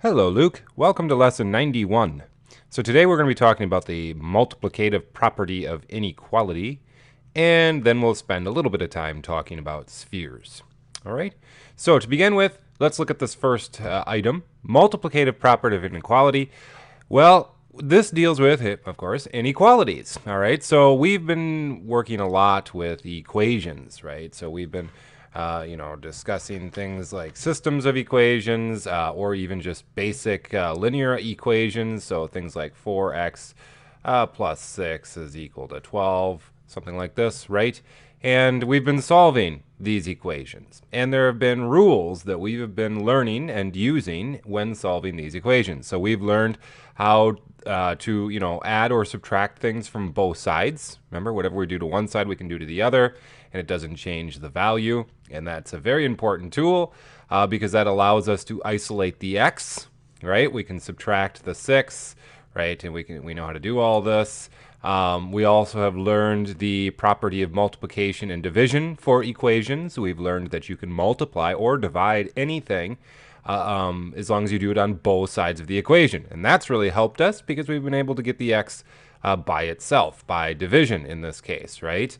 Hello, Luke. Welcome to lesson 91. So today we're going to be talking about the multiplicative property of inequality, and then we'll spend a little bit of time talking about spheres. All right? So to begin with, let's look at this first item, multiplicative property of inequality. Well, this deals with, of course, inequalities. All right? So we've been working a lot with equations, right? So we've been discussing things like systems of equations or even just basic linear equations. So things like 4x plus 6 is equal to 12, something like this, right? And we've been solving these equations. And there have been rules that we have been learning and using when solving these equations. So we've learned how to add or subtract things from both sides. Remember, whatever we do to one side, we can do to the other, and it doesn't change the value. And that's a very important tool because that allows us to isolate the x, right? We can subtract the 6, right? And we know how to do all this. We also have learned the property of multiplication and division for equations. We've learned that you can multiply or divide anything as long as you do it on both sides of the equation. And that's really helped us because we've been able to get the x by itself, by division in this case, right?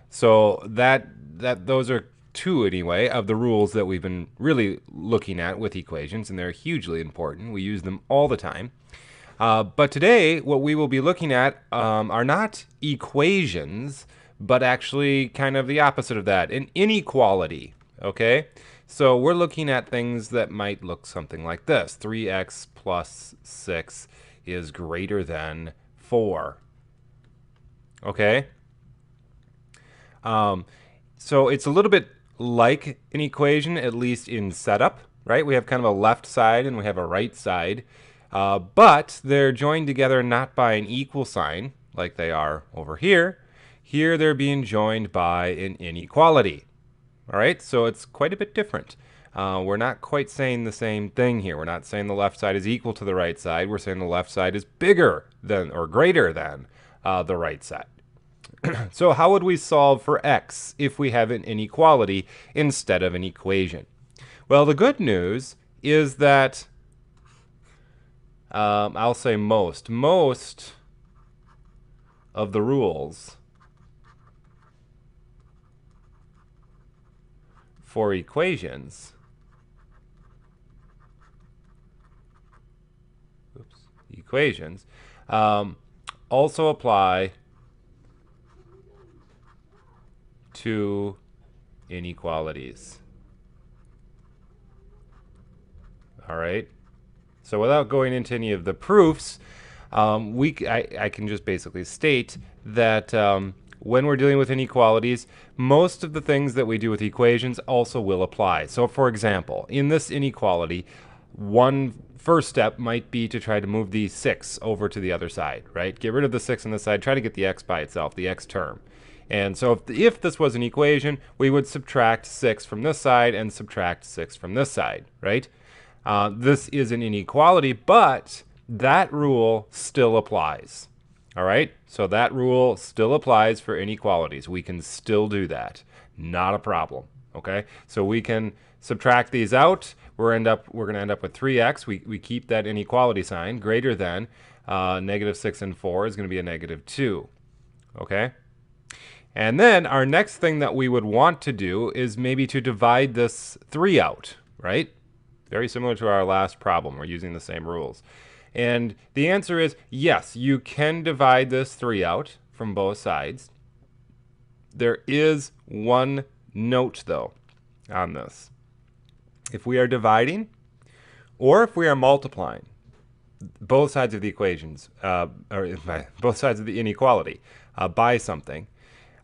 So those are two, anyway, of the rules that we've been really looking at with equations, and they're hugely important. We use them all the time. But today, what we will be looking at are not equations, but actually kind of the opposite of that, an inequality, okay? So we're looking at things that might look something like this. 3x plus 6 is greater than 4, okay? So it's a little bit like an equation, at least in setup, right? We have kind of a left side and we have a right side. But they're joined together not by an equal sign, like they are over here. Here they're being joined by an inequality. All right, so it's quite a bit different. We're not quite saying the same thing here. We're not saying the left side is equal to the right side. We're saying the left side is bigger than or greater than the right side. So how would we solve for x if we have an inequality instead of an equation? Well, the good news is that I'll say most of the rules for equations also apply to inequalities. All right. So without going into any of the proofs, I can just basically state that when we're dealing with inequalities, most of the things that we do with equations also will apply. So for example, in this inequality, one first step might be to try to move the 6 over to the other side, right? Get rid of the 6 on this side, try to get the x by itself, the x term. And so if this was an equation, we would subtract 6 from this side and subtract 6 from this side, right? This is an inequality, but that rule still applies. All right, so that rule still applies for inequalities. We can still do that. Not a problem. Okay, so we can subtract these out. We're going to end up with 3x. We keep that inequality sign. Greater than negative 6 and 4 is going to be a negative 2. Okay. And then our next thing that we would want to do is maybe to divide this 3 out, right? Very similar to our last problem. We're using the same rules. And the answer is yes, you can divide this 3 out from both sides. There is one note, though, on this. If we are dividing or if we are multiplying both sides of the equations, or both sides of the inequality by something,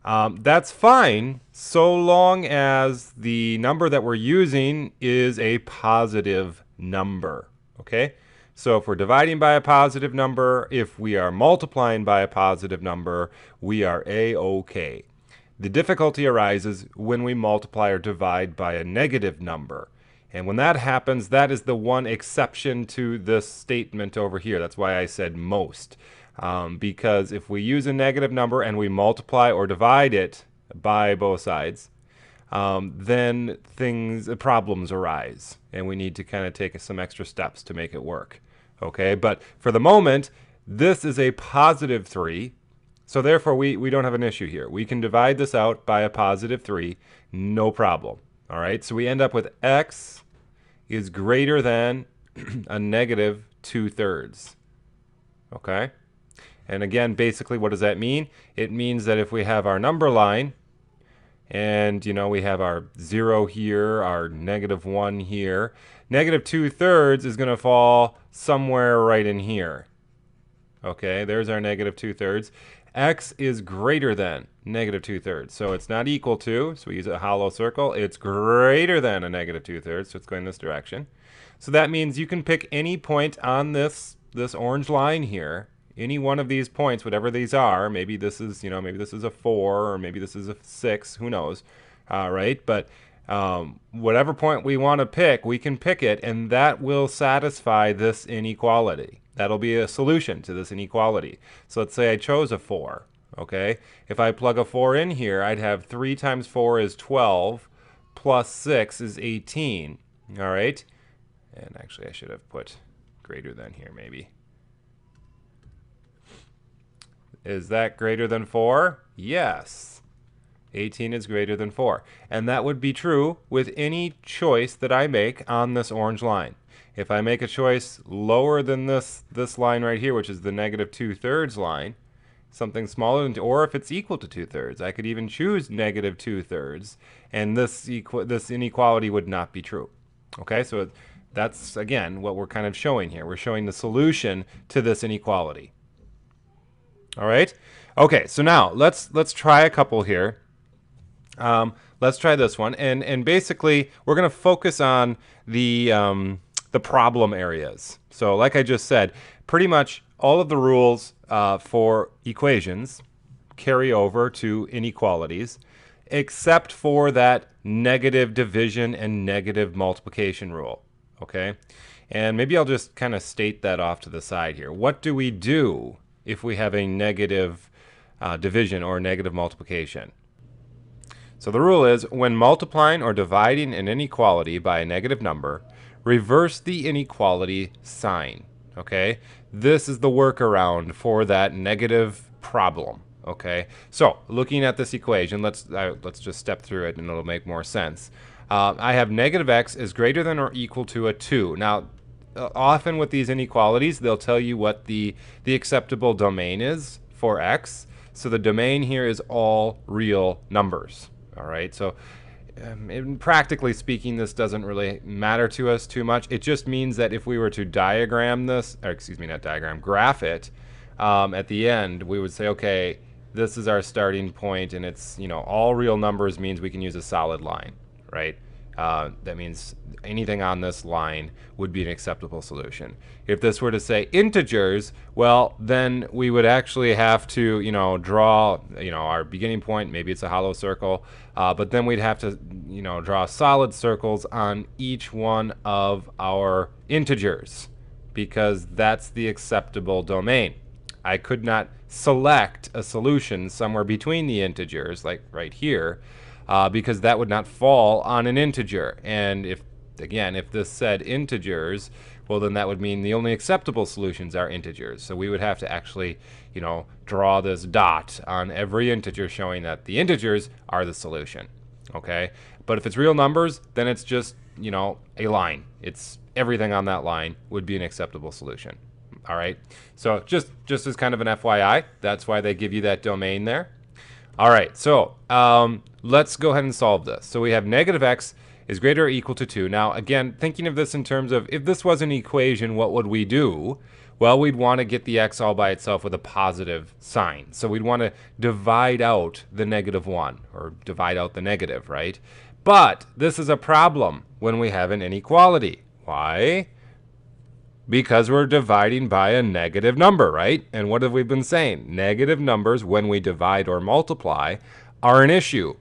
that's fine so long as the number that we're using is a positive number, okay? So if we're dividing by a positive number, if we are multiplying by a positive number, we are A-okay. The difficulty arises when we multiply or divide by a negative number. And when that happens, that is the one exception to this statement over here. That's why I said most. Because if we use a negative number and we multiply or divide it by both sides, then problems arise, and we need to kind of take some extra steps to make it work. Okay, but for the moment, this is a positive 3, so therefore we don't have an issue here. We can divide this out by a positive 3, no problem. All right, so we end up with x is greater than a negative 2/3. Okay, and again, basically, what does that mean? It means that if we have our number line, and we have our 0 here, our -1 here, negative 2/3 is going to fall somewhere right in here. Okay, there's our negative 2/3. X is greater than negative 2/3. So it's not equal to, so we use a hollow circle. It's greater than a negative 2/3, so it's going this direction. So that means you can pick any point on this orange line here, any one of these points, whatever these are. Maybe this is, maybe this is a 4, or maybe this is a 6, who knows, right? But whatever point we want to pick, we can pick it, and that will satisfy this inequality. That'll be a solution to this inequality. So let's say I chose a 4, okay? If I plug a 4 in here, I'd have 3 times 4 is 12, plus 6 is 18, all right? And actually, I should have put greater than here, maybe. Is that greater than 4? Yes. 18 is greater than 4. And that would be true with any choice that I make on this orange line. If I make a choice lower than this line right here, which is the negative 2/3 line, something smaller than, or if it's equal to 2/3, I could even choose negative 2/3, and this inequality would not be true. Okay, so that's, again, what we're kind of showing here. We're showing the solution to this inequality. All right? Okay, so now let's try a couple here. Let's try this one, and basically we're going to focus on the problem areas. So like I just said, pretty much all of the rules for equations carry over to inequalities, except for that negative division and negative multiplication rule. Okay, and maybe I'll just kind of state that off to the side here. What do we do if we have a negative division or negative multiplication? So the rule is, when multiplying or dividing an inequality by a negative number, reverse the inequality sign. Okay, this is the workaround for that negative problem. Okay, so looking at this equation, let's just step through it and it'll make more sense. I have negative x is greater than or equal to a 2. Now, often with these inequalities, they'll tell you what the acceptable domain is for x. So the domain here is all real numbers. All right, so practically speaking, this doesn't really matter to us too much. It just means that if we were to diagram this, or excuse me, not diagram, graph it, at the end, we would say, okay, this is our starting point, and it's, all real numbers means we can use a solid line, right? That means anything on this line would be an acceptable solution. If this were to say integers, well, then we would actually have to, draw, our beginning point. Maybe it's a hollow circle, but then we'd have to, draw solid circles on each one of our integers, because that's the acceptable domain. I could not select a solution somewhere between the integers, like right here, because that would not fall on an integer. And if this said integers, well, then that would mean the only acceptable solutions are integers. So we would have to actually, draw this dot on every integer showing that the integers are the solution. Okay? But if it's real numbers, then it's just, a line. It's everything on that line would be an acceptable solution. All right? So just as kind of an FYI, that's why they give you that domain there. All right, so let's go ahead and solve this. So we have negative x is greater or equal to 2. Now, again, thinking of this in terms of, if this was an equation, what would we do? Well, we'd want to get the x all by itself with a positive sign. So we'd want to divide out the -1, or divide out the negative, right? But this is a problem when we have an inequality. Why? Because we're dividing by a negative number, right? And what have we been saying? Negative numbers, when we divide or multiply, are an issue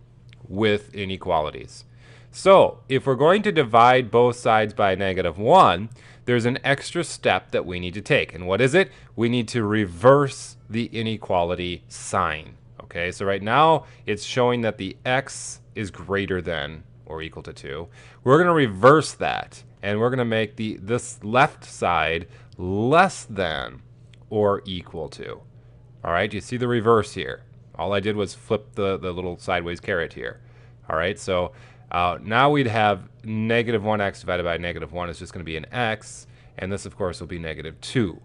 with inequalities. So if we're going to divide both sides by -1, there's an extra step that we need to take. And what is it? We need to reverse the inequality sign. Okay, so right now it's showing that the x is greater than or equal to 2. We're going to reverse that, and we're going to make this left side less than or equal to. All right, you see the reverse here. All I did was flip the little sideways caret here. All right, so now we'd have negative 1x divided by negative 1 is just going to be an x, and this, of course, will be negative 2.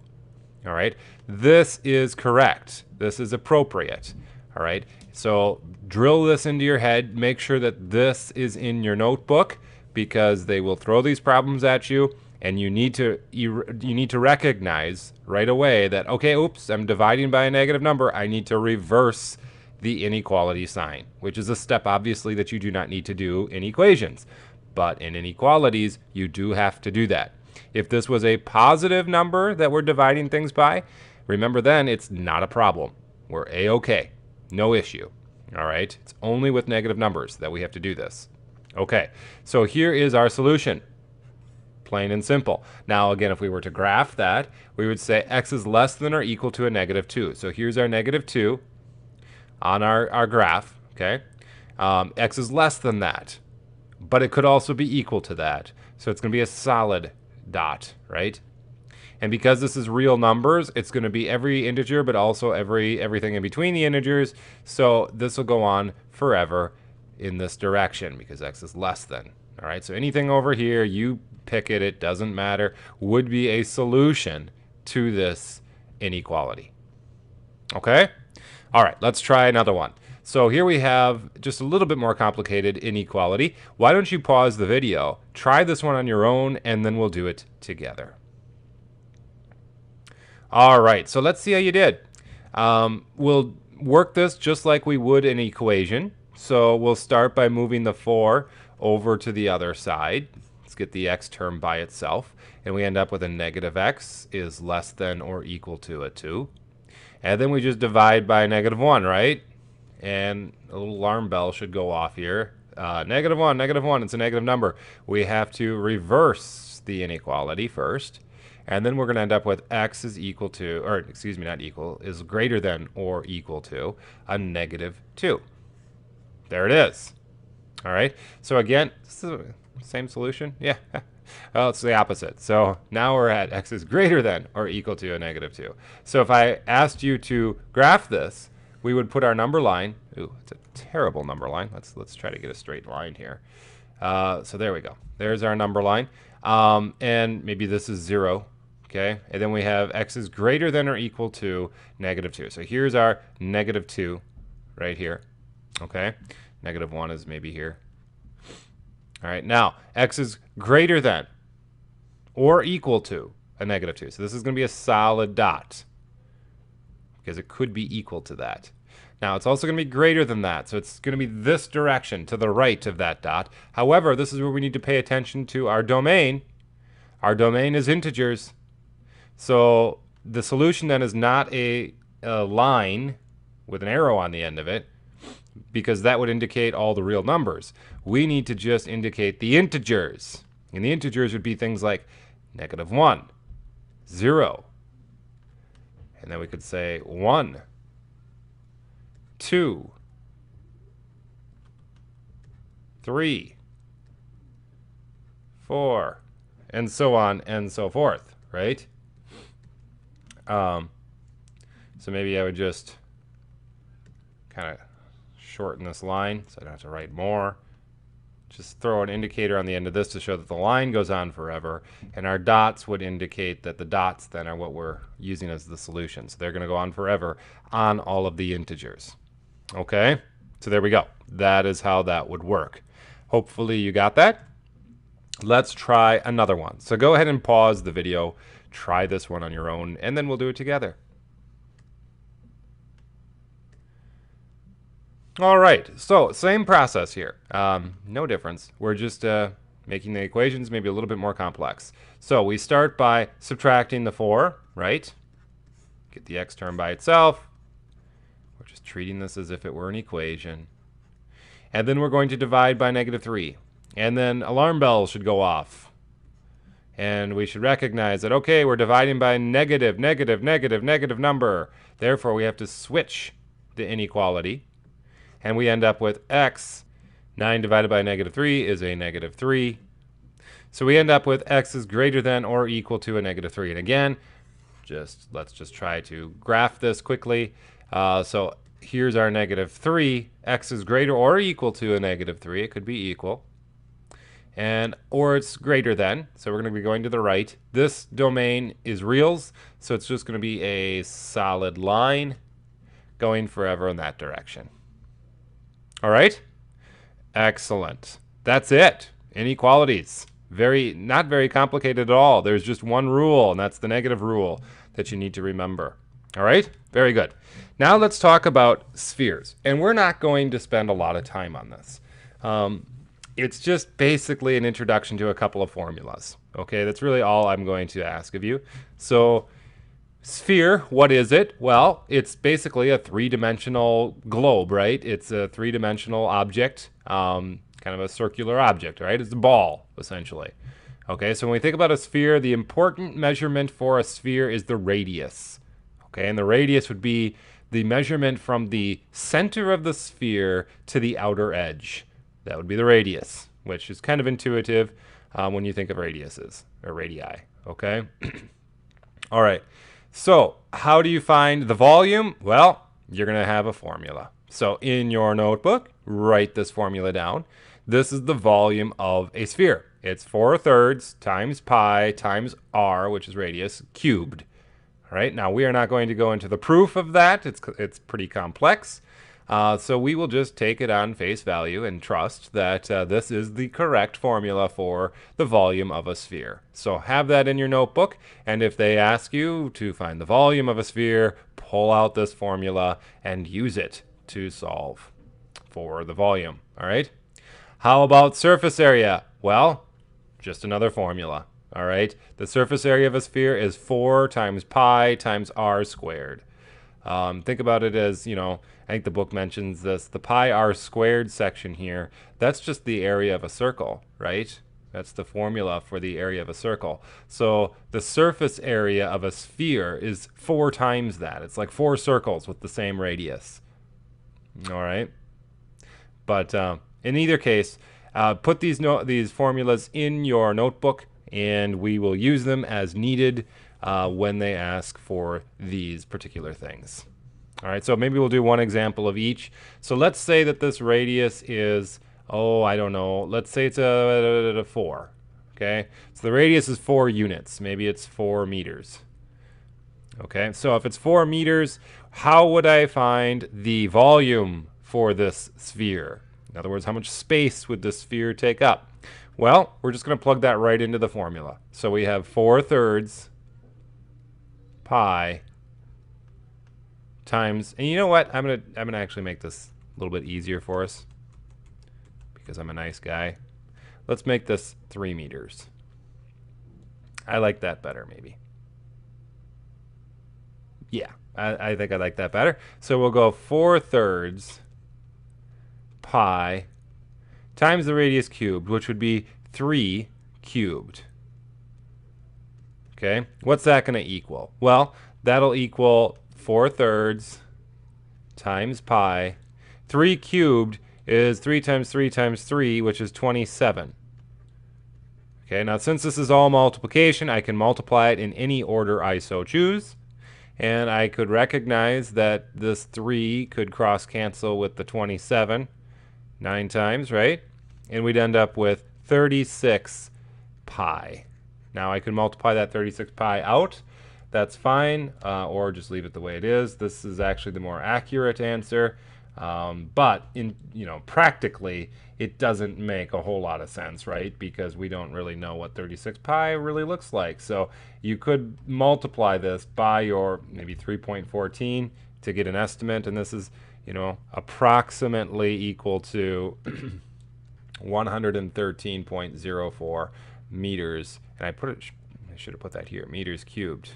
All right, this is correct. This is appropriate. All right, so drill this into your head. Make sure that this is in your notebook, because they will throw these problems at you, and you need to recognize right away that, okay, oops, I'm dividing by a negative number. I need to reverse the inequality sign, which is a step, obviously, that you do not need to do in equations. But in inequalities, you do have to do that. If this was a positive number that we're dividing things by, remember then it's not a problem. We're A-okay. No issue. All right? It's only with negative numbers that we have to do this. Okay, so here is our solution. Plain and simple. Now, again, if we were to graph that, we would say x is less than or equal to a negative 2. So here's our negative 2 on our graph, okay? X is less than that, but it could also be equal to that. So it's going to be a solid dot, right? And because this is real numbers, it's going to be every integer, but also everything in between the integers. So this will go on forever in this direction because x is less than. All right, so anything over here, you pick it, it doesn't matter, would be a solution to this inequality. Okay? All right, let's try another one. So here we have just a little bit more complicated inequality. Why don't you pause the video, try this one on your own, and then we'll do it together. All right, so let's see how you did. We'll work this just like we would an equation. So we'll start by moving the 4 over to the other side. Let's get the x term by itself. And we end up with a negative x is less than or equal to a 2. And then we just divide by a negative 1, right? And a little alarm bell should go off here. Negative 1, it's a negative number. We have to reverse the inequality first. And then we're going to end up with x is equal to, or excuse me, not equal, is greater than or equal to a negative 2. There it is. All right. So again, this is the same solution. Yeah. Well, it's the opposite. So now we're at x is greater than or equal to a negative 2. So if I asked you to graph this, we would put our number line. Ooh, it's a terrible number line. Let's try to get a straight line here. So there we go. There's our number line. And maybe this is 0. Okay. And then we have x is greater than or equal to negative 2. So here's our negative 2 right here. Okay. Negative 1 is maybe here. All right, now x is greater than or equal to a negative 2. So this is going to be a solid dot because it could be equal to that. Now it's also going to be greater than that. So it's going to be this direction to the right of that dot. However, this is where we need to pay attention to our domain. Our domain is integers. So the solution then is not a line with an arrow on the end of it, because that would indicate all the real numbers. We need to just indicate the integers. And the integers would be things like negative 1, 0. And then we could say 1, 2, 3, 4, and so on and so forth, right? So maybe I would just kind of shorten this line so I don't have to write more. Just throw an indicator on the end of this to show that the line goes on forever, and our dots would indicate that the dots then are what we're using as the solution. So they're going to go on forever on all of the integers. Okay, so there we go. That is how that would work. Hopefully you got that. Let's try another one. So go ahead and pause the video, try this one on your own, and then we'll do it together. All right, so same process here. No difference. We're just making the equations maybe a little bit more complex. So we start by subtracting the 4, right? Get the x term by itself. We're just treating this as if it were an equation. And then we're going to divide by negative 3. And then alarm bells should go off. And we should recognize that, okay, we're dividing by negative number. Therefore, we have to switch the inequality. And we end up with x 9 divided by negative 3 is a negative 3. So we end up with x is greater than or equal to a negative 3. And again, let's just try to graph this quickly. So here's our negative 3. X is greater or equal to a negative 3. It could be equal. Or it's greater than. So we're going to be going to the right. This domain is reals, so it's just going to be a solid line going forever in that direction. All right? Excellent. That's it. Inequalities. Not very complicated at all. There's just one rule, and that's the negative rule that you need to remember. All right? Very good. Now let's talk about spheres. And we're not going to spend a lot of time on this. It's just basically an introduction to a couple of formulas. Okay, that's really all I'm going to ask of you. So, sphere, what is it? Well, it's basically a three-dimensional globe, right? It's a three-dimensional object, kind of a circular object, right? It's a ball, essentially. Okay, so when we think about a sphere, the important measurement for a sphere is the radius. Okay, and the radius would be the measurement from the center of the sphere to the outer edge. That would be the radius, which is kind of intuitive when you think of radiuses, or radii, okay? All right, so how do you find the volume? Well, you're going to have a formula. So in your notebook, write this formula down. This is the volume of a sphere. It's 4/3 times pi times r, which is radius, cubed. All right, now we are not going to go into the proof of that. It's pretty complex. So we will just take it on face value and trust that this is the correct formula for the volume of a sphere. So have that in your notebook, and if they ask you to find the volume of a sphere, pull out this formula and use it to solve for the volume. All right? How about surface area? Well, just another formula. All right? The surface area of a sphere is 4 times pi times r squared. Think about it as, I think the book mentions this, the pi r squared section here, that's just the area of a circle, right? That's the formula for the area of a circle. So the surface area of a sphere is 4 times that. It's like 4 circles with the same radius. All right? But in either case, put these formulas in your notebook, and we will use them as needed when they ask for these particular things. All right, so maybe we'll do one example of each. So let's say that this radius is, I don't know, let's say it's a 4, okay? So the radius is 4 units. Maybe it's 4 meters. Okay, so if it's 4 meters, how would I find the volume for this sphere? In other words, how much space would this sphere take up? Well, we're just going to plug that right into the formula. So we have 4/3 pi times, and you know what? I'm gonna actually make this a little bit easier for us because I'm a nice guy. Let's make this 3 meters. I like that better, maybe. Yeah, I think I like that better. So we'll go 4/3 pi times the radius cubed, which would be 3 cubed. Okay, what's that going to equal? Well, that'll equal 4/3 times pi. 3 cubed is 3 times 3 times 3, which is 27. Okay, now since this is all multiplication, I can multiply it in any order I so choose. And I could recognize that this 3 could cross cancel with the 27 9 times, right? And we'd end up with 36 pi. Now I could multiply that 36 pi out. That's fine, or just leave it the way it is. This is actually the more accurate answer, but practically it doesn't make a whole lot of sense, right? Because we don't really know what 36 pi really looks like. So you could multiply this by your maybe 3.14 to get an estimate, and this is approximately equal to 113.04 meters. And I should have put that here, meters cubed.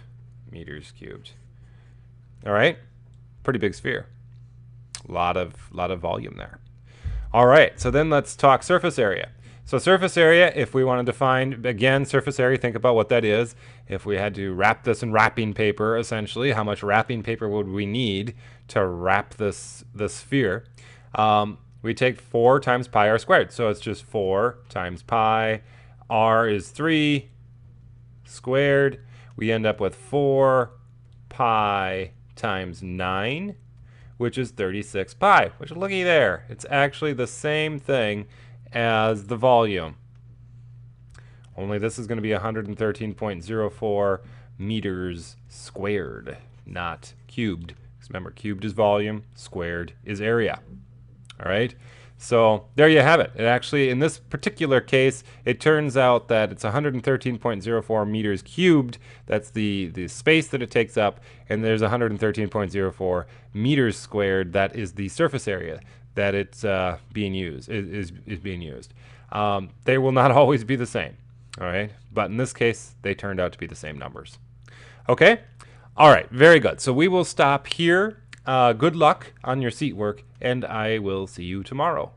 Meters cubed. All right, pretty big sphere. Lot of volume there. All right, so then let's talk surface area. So surface area, if we wanted to find, again, surface area, think about what that is. If we had to wrap this in wrapping paper, essentially, how much wrapping paper would we need to wrap this sphere? we take 4 times pi r squared. So it's just 4 times pi. R is 3 squared. We end up with 4 pi times 9, which is 36 pi, which looky there. It's actually the same thing as the volume. Only this is going to be 113.04 meters squared, not cubed. Because remember, cubed is volume, squared is area. All right? So there you have it. It actually, in this particular case, it turns out that it's 113.04 meters cubed. That's the space that it takes up. And there's 113.04 meters squared. That is the surface area that it's being used, is being used. They will not always be the same. All right? But in this case, they turned out to be the same numbers. Okay? All right. Very good. So we will stop here. Good luck on your seat work, and I will see you tomorrow.